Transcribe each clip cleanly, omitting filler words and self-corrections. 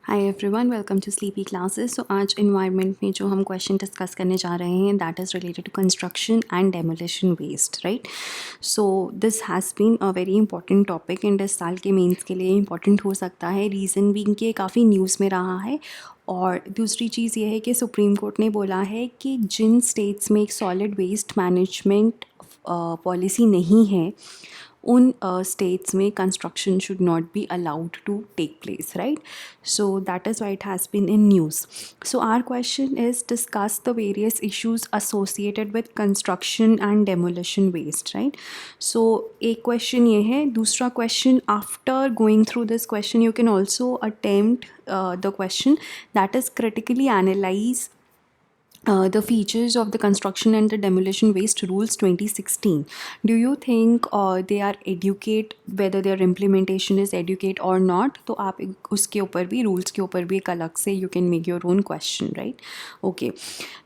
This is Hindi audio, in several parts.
Hi everyone, welcome to sleepy classes. So आज इन्वायरमेंट में जो हम क्वेश्चन डिस्कस करने जा रहे हैं that is related to construction and demolition waste, right. So this has been a very important topic and इस साल के मेंस के लिए इंपॉर्टेंट हो सकता है, रीज़न बीइंग कि काफ़ी न्यूज़ में रहा है। और दूसरी चीज़ ये है कि सुप्रीम कोर्ट ने बोला है कि जिन स्टेट्स में एक सॉलिड वेस्ट मैनेजमेंट पॉलिसी नहीं है उन states में construction should not be allowed to take place, right? So that is why it has been in news. So our question is discuss the various issues associated with construction and demolition waste, right? So एक question ये है, दूसरा question after going through this question you can also attempt the question that is critically analyze the features of the construction and the demolition waste rules 2016. Do you think they are educate, whether their implementation is educate or not? तो आप उसके ऊपर भी, rules के ऊपर भी एक अलग से you can make your own question, right? Okay.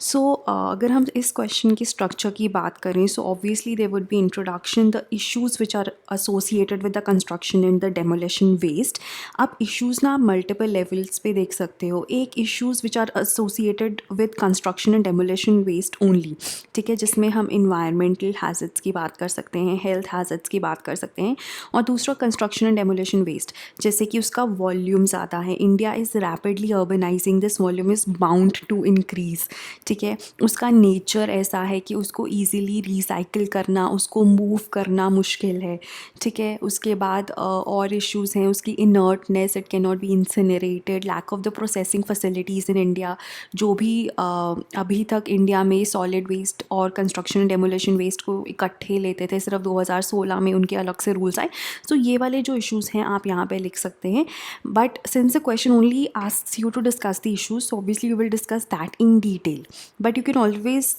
So अगर हम इस question की structure की बात करें, so obviously there would be introduction, the issues which are associated with the construction and the demolition waste. आप issues ना multiple levels पे देख सकते हो. एक issues which are associated with construction and demolition waste only, ठीक है, जिसमें हम इन्वायरमेंटल हैज़र्ड्स की बात कर सकते हैं, हेल्थ हैज़र्ड्स की बात कर सकते हैं. और दूसरा कंस्ट्रक्शन एंड डेमोलिशन वेस्ट, जैसे कि उसका वॉल्यूम ज़्यादा है, India is rapidly urbanising, this volume is bound to increase, ठीक है. उसका नेचर ऐसा है कि उसको ईजिली रिसाइकिल करना, उसको मूव करना मुश्किल है, ठीक है. उसके बाद और इश्यूज़ हैं, उसकी inertness, it can not be incinerated, lack of the processing facilities in India. जो भी अभी तक इंडिया में सॉलिड वेस्ट और कंस्ट्रक्शन एंड डेमोलिशन वेस्ट को इकट्ठे लेते थे, सिर्फ 2016 में उनके अलग से रूल्स आए. सो ये वाले जो इश्यूज़ हैं आप यहाँ पे लिख सकते हैं. But since the question only asks you to discuss the issues, so obviously you will discuss that in detail. But you can always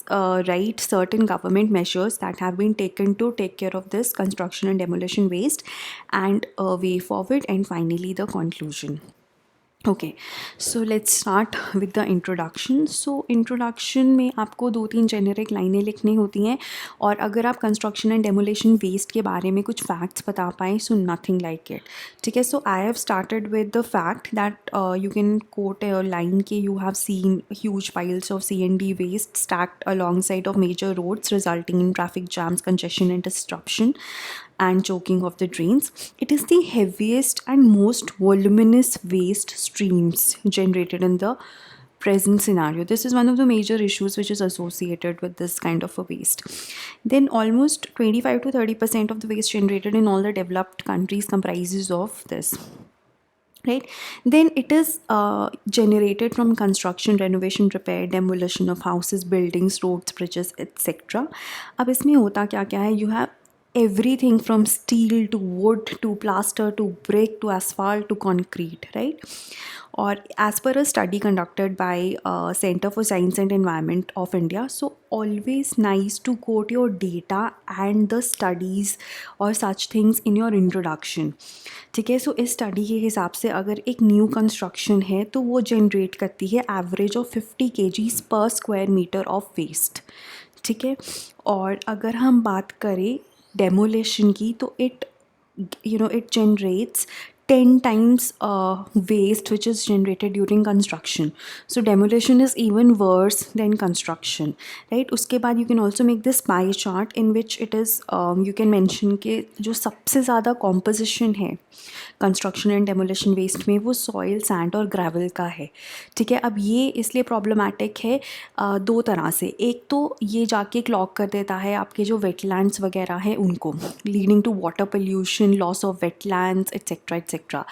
write certain government measures that have been taken to take care of this construction and demolition waste and way forward and finally the conclusion. Okay, so let's start with the introduction. So introduction में आपको 2-3 जेनेरिक लाइनें लिखनी होती हैं, और अगर आप कंस्ट्रक्शन एंड डेमोलिशन वेस्ट के बारे में कुछ फैक्ट्स बता पाएँ, सो नथिंग लाइक इट, ठीक है. So I have started with the fact that you can quote a line कि you have seen huge piles of C&D waste stacked alongside of major roads, resulting in traffic jams, congestion and disruption and choking of the drains. It is the heaviest and most voluminous waste streams generated in the present scenario. This is one of the major issues which is associated with this kind of a waste. Then almost 25 to 30% of the waste generated in all the developed countries comprises of this. Right, then it is generated from construction, renovation, repair, demolition of houses, buildings, roads, bridges, etc. अब इसमें होता क्या क्या है, you have everything from steel to wood to plaster to brick to asphalt to concrete, right? Or as per a study conducted by Center for Science and Environment of India, so always nice to quote your data and the studies or such things in your introduction, ठीक है. सो इस स्टडी के हिसाब से अगर एक न्यू कंस्ट्रक्शन है तो वो जनरेट करती है एवरेज ऑफ 50 kgs पर स्क्वायर मीटर ऑफ वेस्ट, ठीक है. और अगर हम बात करें डेमोलिशन की, तो it generates 10 times waste which is generated during construction. So demolition is even worse than construction, right? उसके बाद you can also make this pie chart in which it is you can mention कि जो सबसे ज़्यादा composition है कंस्ट्रक्शन एंड डेमोलिशन वेस्ट में वो सॉइल, सैंड और ग्रेवल का है, ठीक है. अब ये इसलिए प्रॉब्लमैटिक है दो तरह से. एक तो ये जाके क्लॉग कर देता है आपके जो वेटलैंड्स वगैरह हैं उनको, leading to water pollution, loss of wetlands etcetera etcetera.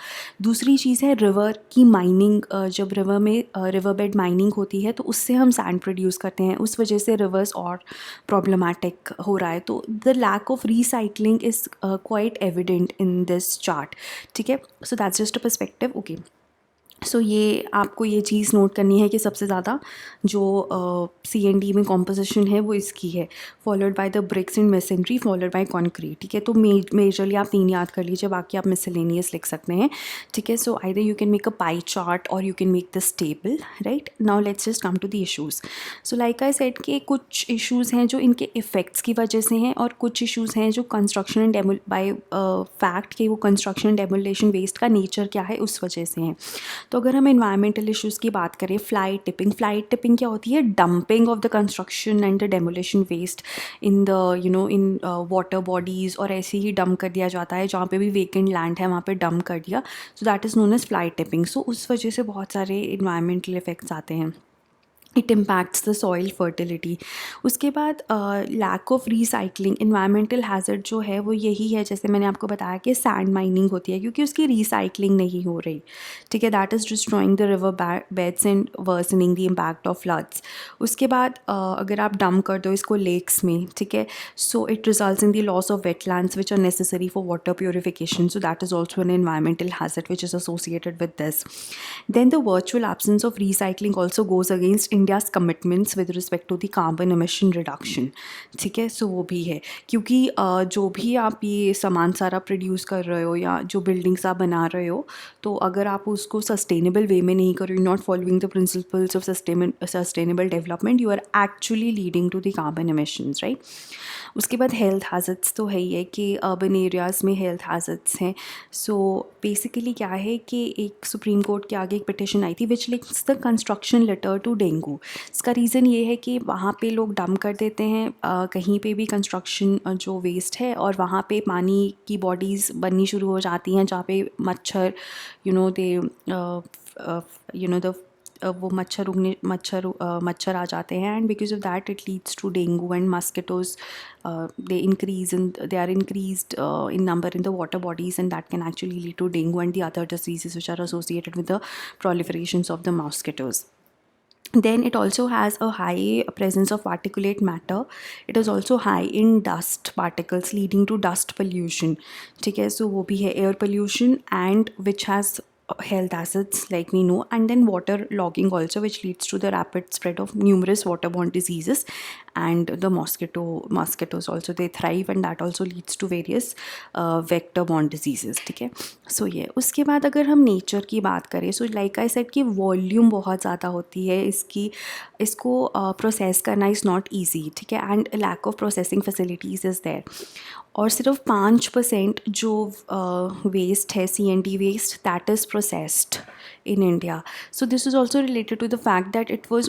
दूसरी चीज़ है रिवर की माइनिंग. जब रिवर में रिवर बेड माइनिंग होती है तो उससे हम सैंड प्रोड्यूस करते हैं, उस वजह से रिवर्स और प्रॉब्लमैटिक हो रहा है. तो the lack of recycling is quite evident in this chart, ठीक है. So that's just a perspective. Okay, so ये आपको ये चीज़ नोट करनी है कि सबसे ज़्यादा जो C&D में कॉम्पोजिशन है वो इसकी है, followed by the bricks and masonry, followed by concrete, ठीक है. तो मेजरली आप 3 याद कर लीजिए, बाकी आप मिसलेनियस लिख सकते हैं, ठीक है. So either you can make a pie chart और you can make this table, right. Now let's just come to the issues. So like I said कि कुछ इश्यूज़ हैं जो इनके इफ़ेक्ट्स की वजह से हैं, और कुछ इश्यूज़ हैं जो कंस्ट्रक्शन एंड बाय फैक्ट कि वो कंस्ट्रक्शन एंड डेमोलिशन वेस्ट का नेचर क्या है उस वजह से हैं. तो अगर हम इन्वायरमेंटल इश्यूज़ की बात करें, फ्लाई टिपिंग क्या होती है? Dumping of the construction and the demolition waste in the in water bodies, और ऐसे ही डंप कर दिया जाता है जहाँ पे भी वेकेंट लैंड है वहाँ पे डंप कर दिया, so that is known as fly tipping. So उस वजह से बहुत सारे इन्वायरमेंटल इफेक्ट्स आते हैं। It impacts the soil fertility. उसके बाद lack of recycling, environmental hazard जो है वो यही है, जैसे मैंने आपको बताया कि सैंड माइनिंग होती है क्योंकि उसकी रिसाइकलिंग नहीं हो रही, ठीक है, that is destroying the river beds and worsening the impact of floods. उसके बाद अगर आप डंप कर दो इसको लेक्स में, ठीक है, so it results in the loss of wetlands which are necessary for water purification, so that is also an environmental hazard which is associated with this. Then the virtual absence of recycling also goes against India's commitments with respect to the carbon emission reduction, ठीक है, सो वो भी है क्योंकि जो भी आप ये सामान सारा प्रोड्यूस कर रहे हो या जो बिल्डिंग्स आप बना रहे हो, तो अगर आप उसको सस्टेनेबल वे में नहीं कर रहे हो, not following the principles of sustainable development, you are actually leading to the carbon emissions, right. उसके बाद हेल्थ हैज़र्ड्स तो है ही है कि अर्बन एरियाज़ में हेल्थ हैज़र्ड्स हैं। सो बेसिकली क्या है कि एक सुप्रीम कोर्ट के आगे एक पिटिशन आई थी which links the construction letter to dengue. इसका रीज़न ये है कि वहाँ पे लोग डंप कर देते हैं कहीं पे भी कंस्ट्रक्शन जो वेस्ट है, और वहाँ पे पानी की बॉडीज़ बननी शुरू हो जाती हैं जहाँ पे मच्छर दे द वो मच्छर आ जाते हैं, and because of that it leads to dengue and mosquitoes, they are increased in number in the water bodies, and that can actually lead to dengue and the other diseases which are associated with the proliferations of the mosquitoes. Then it also has a high presence of particulate matter. It is also high in dust particles leading to dust pollution, ठीक है, so वो भी है air pollution, and which has health hazards like we know, and then water logging also, which leads to the rapid spread of numerous waterborne diseases, and the mosquitoes also, they thrive, and that also leads to various vector-borne diseases, ठीक है। सो ये उसके बाद अगर हम नेचर की बात करें, सो लाइक आई सेड कि वॉल्यूम बहुत ज़्यादा होती है इसको प्रोसेस करना इज़ नॉट ईजी, ठीक है, and lack of processing facilities is there. और सिर्फ 5% जो वेस्ट है CND waste, that is processed in India. So this is also related to the fact that it was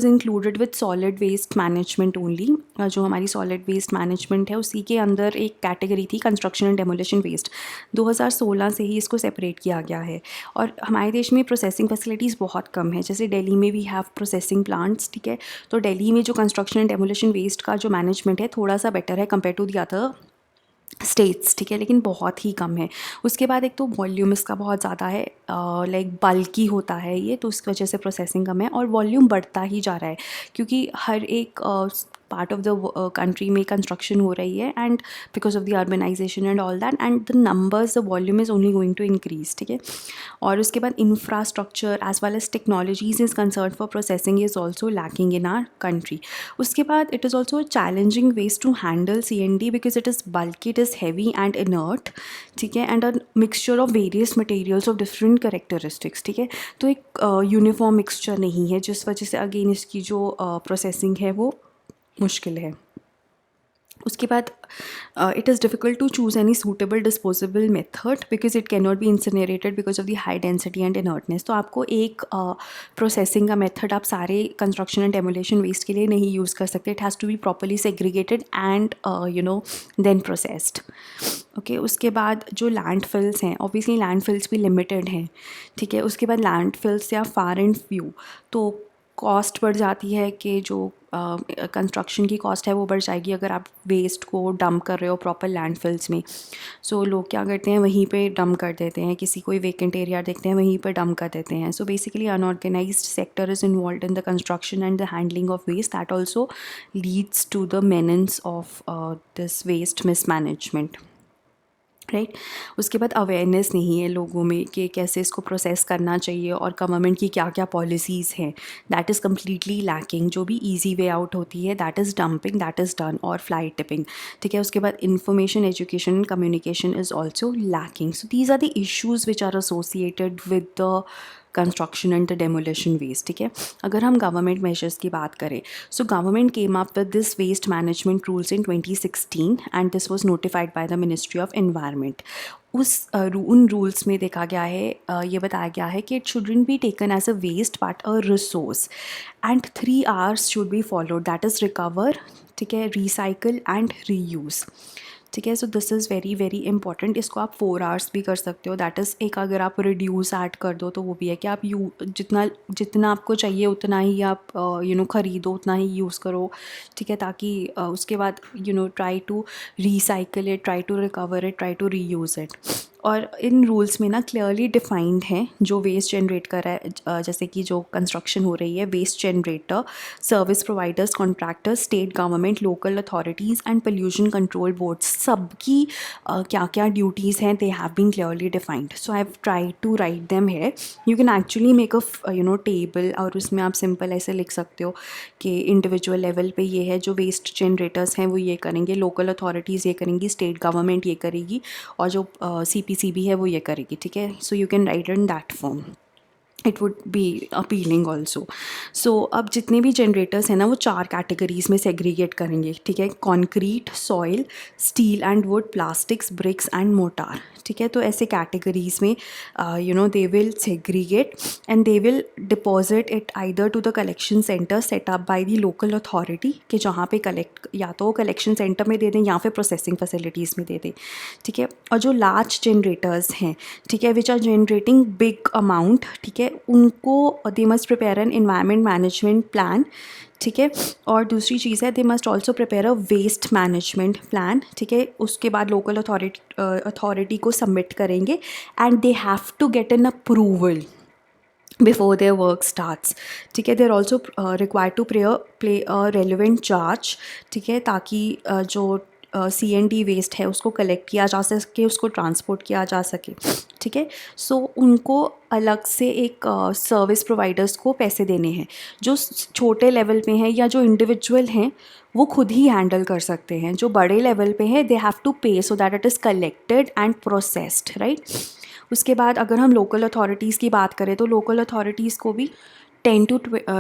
included with solid waste management only. जो हमारी solid waste management है उसी के अंदर एक कैटेगरी थी कंस्ट्रक्शन एंड डेमोलिशन वेस्ट। 2016 से ही इसको सेपरेट किया गया है, और हमारे देश में प्रोसेसिंग फैसिलिटीज़ बहुत कम है। जैसे दिल्ली में वी हैव प्रोसेसिंग प्लांट्स, ठीक है, तो दिल्ली में जो कंस्ट्रक्शन एंड डेमोलिशन वेस्ट का जो मैनेजमेंट है थोड़ा सा बेटर है compare to the other states, ठीक है, लेकिन बहुत ही कम है। उसके बाद एक तो वॉल्यूम इसका बहुत ज़्यादा है, लाइक बल्की होता है ये, तो उसकी वजह से प्रोसेसिंग कम है, और वॉल्यूम बढ़ता ही जा रहा है क्योंकि हर एक पार्ट ऑफ द कंट्री में कंस्ट्रक्शन हो रही है, and because of the urbanisation and all that, and the numbers, the volume is only going to increase, ठीक है। और उसके बाद infrastructure as well as technologies is concern for processing is also lacking in our country. उसके बाद it is also challenging ways to handle CND because it is bulky, it is heavy and inert, ठीक है, and a mixture of various materials of different characteristics, ठीक है, तो एक यूनिफॉर्म मिक्सचर नहीं है, जिस वजह से अगेन इसकी जो प्रोसेसिंग है वो मुश्किल है। उसके बाद it is difficult to choose any suitable disposable method because it can not be incinerated because of the high density and inertness. तो आपको एक प्रोसेसिंग का मेथड आप सारे कंस्ट्रक्शन एंड डेमोलिशन वेस्ट के लिए नहीं यूज़ कर सकते। It has to be properly segregated and then processed, okay. उसके बाद जो लैंडफिल्स हैं, ऑब्वियसली लैंडफिल्स भी लिमिटेड हैं, ठीक है। उसके बाद लैंडफिल्स या फार एंड फ्यू, तो कॉस्ट बढ़ जाती है कि जो कंस्ट्रक्शन की कॉस्ट है वो बढ़ जाएगी अगर आप वेस्ट को डंप कर रहे हो प्रॉपर लैंडफिल्स में। सो लोग क्या करते हैं, वहीं पे डंप कर देते हैं, किसी कोई वेकेंट एरिया देखते हैं वहीं पे डंप कर देते हैं। So basically unorganised sector is involve in the construction and the handling of waste, that also leads to the menace of this waste mismanagement, right. उसके बाद अवेयरनेस नहीं है लोगों में कि कैसे इसको प्रोसेस करना चाहिए और गवर्नमेंट की क्या क्या पॉलिसीज़ हैं, दैट इज़ कम्प्लीटली लैकिंग। जो भी ईजी वे आउट होती है that is dumping, that is done, और फ्लाई टिपिंग, ठीक है। उसके बाद information, education and communication is also lacking. So these are the issues which are associated with the construction and the demolition waste, ठीक है. अगर हम गवर्नमेंट मेजर्स की बात करें, so government came up with this waste management rules in 2016 and this was notified by the ministry of environment. उन रूल्स में देखा गया है, ये बताया गया है कि it shouldn't be taken as a waste but a resource and 3 R's should be followed, that is recover, ठीक है, रिसाइकल एंड रीयूज़, ठीक है. So this is very very important. इसको आप 4 आवर्स भी कर सकते हो, दैट इज़ एक अगर आप रिड्यूस ऐड कर दो तो वो भी है कि आप जितना जितना आपको चाहिए उतना ही आप ख़रीदो, उतना ही यूज़ करो, ठीक है, ताकि उसके बाद try to recycle it, try to recover it, try to reuse it. और इन रूल्स में ना क्लियरली डिफाइंड है जो वेस्ट जनरेट कर रहा है, जैसे कि जो कंस्ट्रक्शन हो रही है, waste generator, service providers, contractors, state government, local authorities and pollution control boards, सबकी क्या क्या ड्यूटीज़ हैं, they have been clearly defined. So I have try to write them here. You can actually make a table और उसमें आप सिंपल ऐसे लिख सकते हो कि इंडिविजुअल लेवल पे ये है, जो वेस्ट जनरेटर्स हैं वो ये करेंगे, लोकल अथॉरिटीज़ ये करेंगी, स्टेट गवर्नमेंट ये करेगी, और जो CPCB है वो ये करेगी, ठीक है. So you can write in that form, it would be appealing also. So अब जितने भी जनरेटर्स हैं ना वो 4 कैटेगरीज में सेग्रीगेट करेंगे, ठीक है. Concrete, soil, steel and wood, plastics, bricks and mortar, ठीक है. तो ऐसे कैटेगरीज में they will segregate and they will deposit it either to the collection centre set up by the local authority, कि जहाँ पे कलेक्ट या तो कलेक्शन सेंटर में दे दें या फिर प्रोसेसिंग फैसिलिटीज़ में दे दें, ठीक है. और जो लार्ज जनरेटर्स हैं, ठीक है, which are generating big amount, ठीक है, उनको they must prepare an environment management plan, ठीक है. और दूसरी चीज़ है, they must also prepare a waste management plan, ठीक है. उसके बाद लोकल अथॉरिटी को सबमिट करेंगे and they have to get an approval before their work starts, ठीक है. they're also required to play a relevant charge, ठीक है, ताकि जो CND वेस्ट है उसको कलेक्ट किया जा सके, उसको ट्रांसपोर्ट किया जा सके, ठीक है. सो उनको अलग से एक सर्विस प्रोवाइडर्स को पैसे देने हैं. जो छोटे लेवल पे हैं या जो इंडिविजुअल हैं वो खुद ही हैंडल कर सकते हैं. जो बड़े लेवल पे है दे हैव टू पे so that it is collected and processed, right. उसके बाद अगर हम लोकल अथॉरिटीज़ की बात करें तो लोकल अथॉरिटीज़ को भी 10 to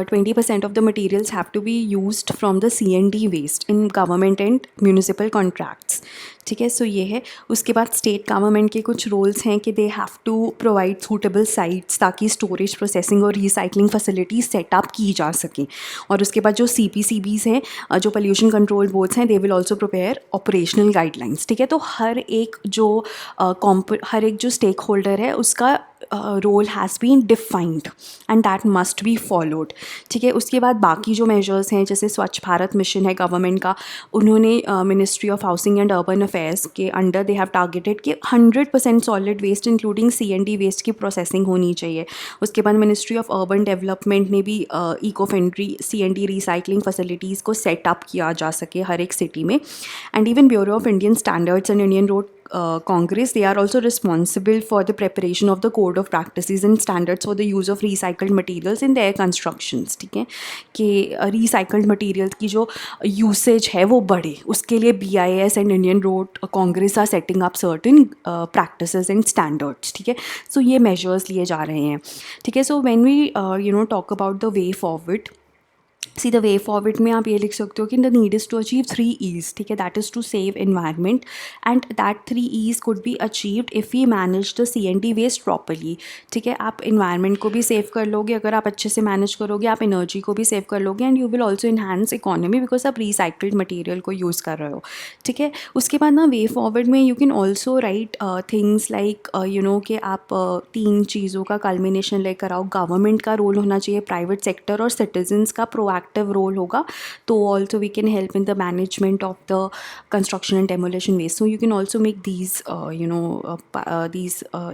20% of the materials have to be used from the CND waste in government and municipal contracts, ठीक है. सो ये है. उसके बाद स्टेट गवर्नमेंट के कुछ रोल्स हैं कि they have to provide suitable sites ताकि स्टोरेज, प्रोसेसिंग और रिसाइकलिंग फैसिलिटीज़ सेटअप की जा सकें. और उसके बाद जो CPCBs हैं, जो पोल्यूशन कंट्रोल बोर्ड्स हैं, they will also prepare operational guidelines, ठीक है. तो हर एक जो स्टेक होल्डर है उसका role has been defined and that must be followed, ठीक है. उसके बाद बाकी जो मेजर्स हैं, जैसे स्वच्छ भारत मिशन है गवर्नमेंट का, उन्होंने ministry of housing and urban affairs के अंडर दे हैव टारगेटेड कि 100% solid waste including CND waste की प्रोसेसिंग होनी चाहिए. उसके बाद मिनिस्ट्री ऑफ अर्बन डेवलपमेंट ने भी eco friendly CND recycling facilities को सेटअप किया जा सके हर एक सिटी में. And even bureau of Indian standards and Indian road Congress, they are also responsible for the preparation of the code of practices and standards for the use of recycled materials in their constructions, ठीक है. कि recycled materials की जो usage है वो बढ़े, उसके लिए BIS and Indian Road Congress are setting up certain practices and standards, ठीक है. So ये measures लिए जा रहे हैं, ठीक है. So when we talk about the way forward, see the way forward में आप ये लिख सकते हो कि the need is to achieve 3 E's, ठीक है. That is to save environment and that 3 E's could be achieved if we manage the CND waste properly, ठीक है. आप एनवायरनमेंट को भी सेव कर लोगे अगर आप अच्छे से मैनेज करोगे, आप एनर्जी को भी सेव कर लोगे and you will also enhance economy because आप रिसाइकल्ड मटीरियल को यूज़ कर रहे हो, ठीक है. उसके बाद ना वे फॉरवर्ड में you can also right things like कि आप 3 चीज़ों का कल्मिनेशन लेकर आओ. गवर्नमेंट का रोल होना चाहिए, प्राइवेट सेक्टर और सिटीजन्स का प्रोएक्टिव रोल होगा, तो also we can help in the management of the construction and demolition waste. So you can also make these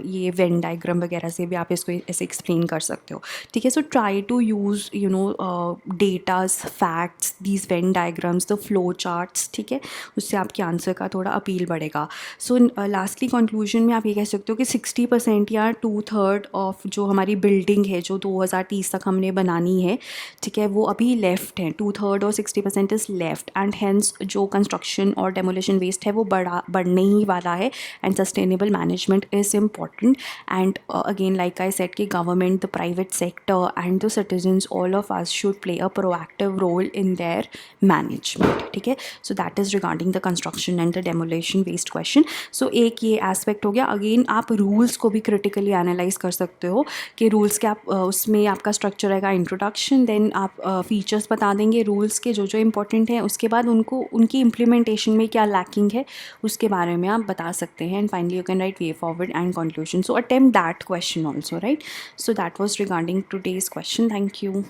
ये वेन डायग्राम वगैरह से भी आप इसको ऐसे एक्सप्लेन कर सकते हो, ठीक है. So try to use datas, facts, these Venn diagrams, the flow charts, ठीक है. उससे आपके आंसर का थोड़ा अपील बढ़ेगा. सो लास्टली कंक्लूजन में आप ये कह सकते हो कि 60% या 2/3 ऑफ जो हमारी बिल्डिंग है जो 2030 तक हमने बनानी है, ठीक है, वो अभी लेफ्ट हैं, 2/3 और 60% इज़ लेफ्ट, एंड हेंस जो कंस्ट्रक्शन और डेमोलिशन वेस्ट है वो बढ़ने ही वाला है, and sustainable management is important. And again like I said कि government, the private sector and the citizens, all of us should play a proactive role in their management. ठीक है, so that is regarding the construction and the demolition waste question. So एक ये एस्पेक्ट हो गया. अगेन आप रूल्स को भी क्रिटिकली एनालाइज कर सकते हो कि रूल्स के आप उसमें आपका स्ट्रक्चर रहेगा इंट्रोडक्शन, देन आप फीचर्स बता देंगे रूल्स के जो जो इंपॉर्टेंट हैं, उसके बाद उनको उनकी इम्प्लीमेंटेशन में क्या लैकिंग है उसके बारे में आप बता सकते हैं. And finally you can right way forward and conclusion. So attempt that question also, right. So that was regarding today's question. Thank you.